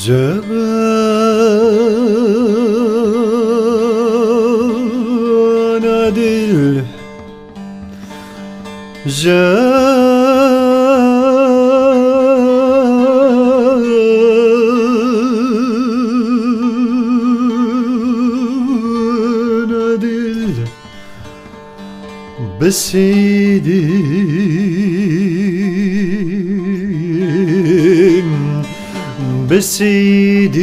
Cana dil Cana dil Beseydim Beseydim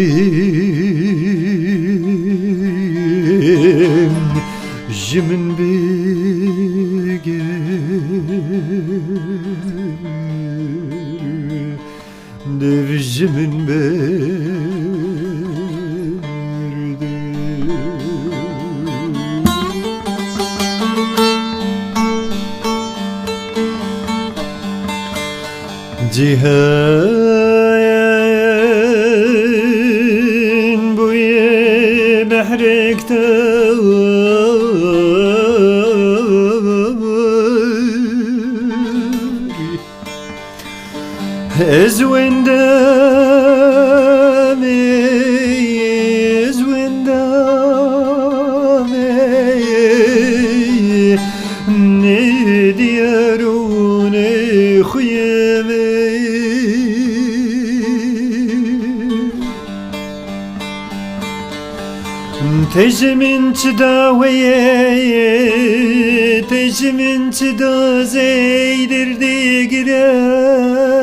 Jimin beger Dev jimin berdi Cihan bu ye behrikte Ez wendami ne diyaru ne khuyeme Tejmin çıdaviye Tejmin çıda zeydirdi giren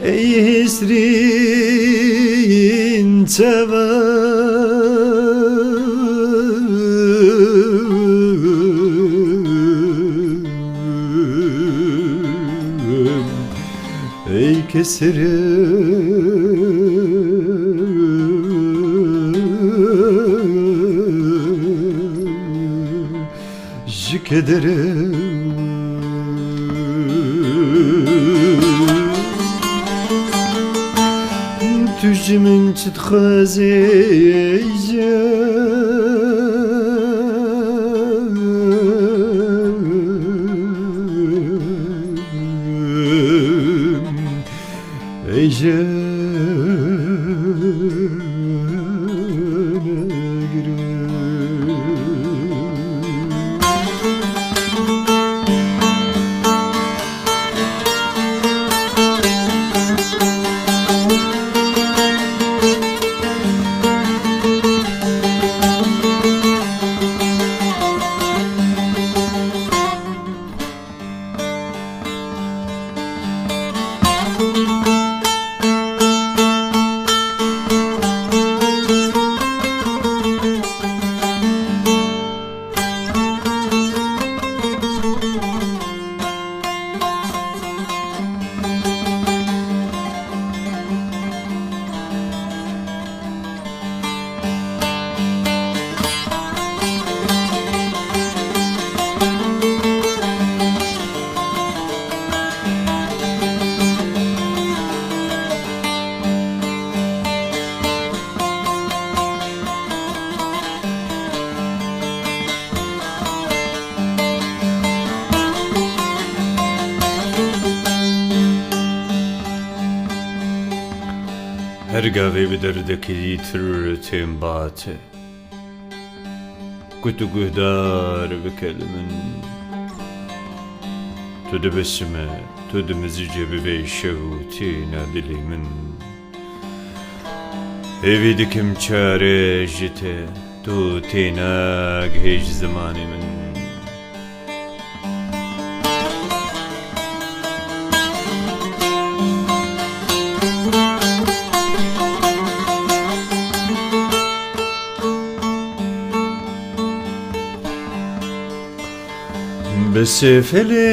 Ey hisrin çava Ey keserim Jikederim Tüjimin çıtkazeyeceğim Ey Her gavê bi derdekî yîtir têm bate Ku tu guhdar bike li min Tu dibişime, tu dimizîce bibê şev û têne dilê min Hêvî dikim çare ji te Tu têne ji zimanê min Besefele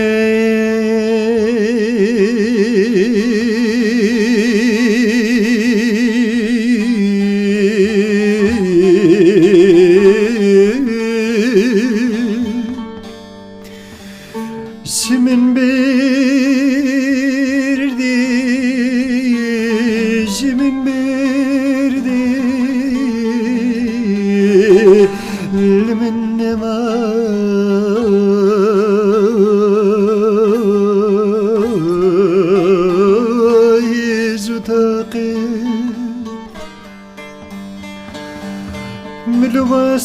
Simin berdi Simin berdi Limin nema باقي ملو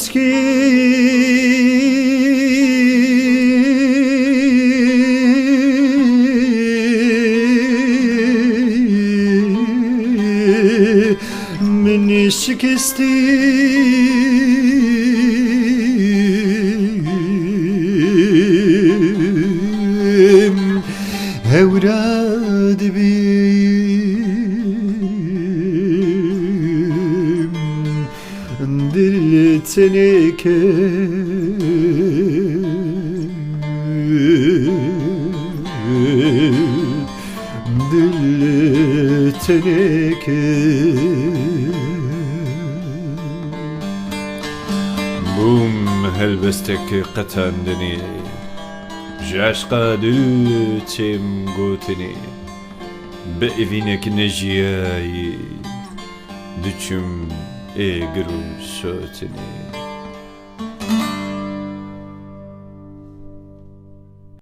من شكستي هوراد بيم دل تنكه دل تنكه بوم هلبستك قتاندني جاشقا دوتشم قوتني بإذنك نجياي دچم اگرو شوتني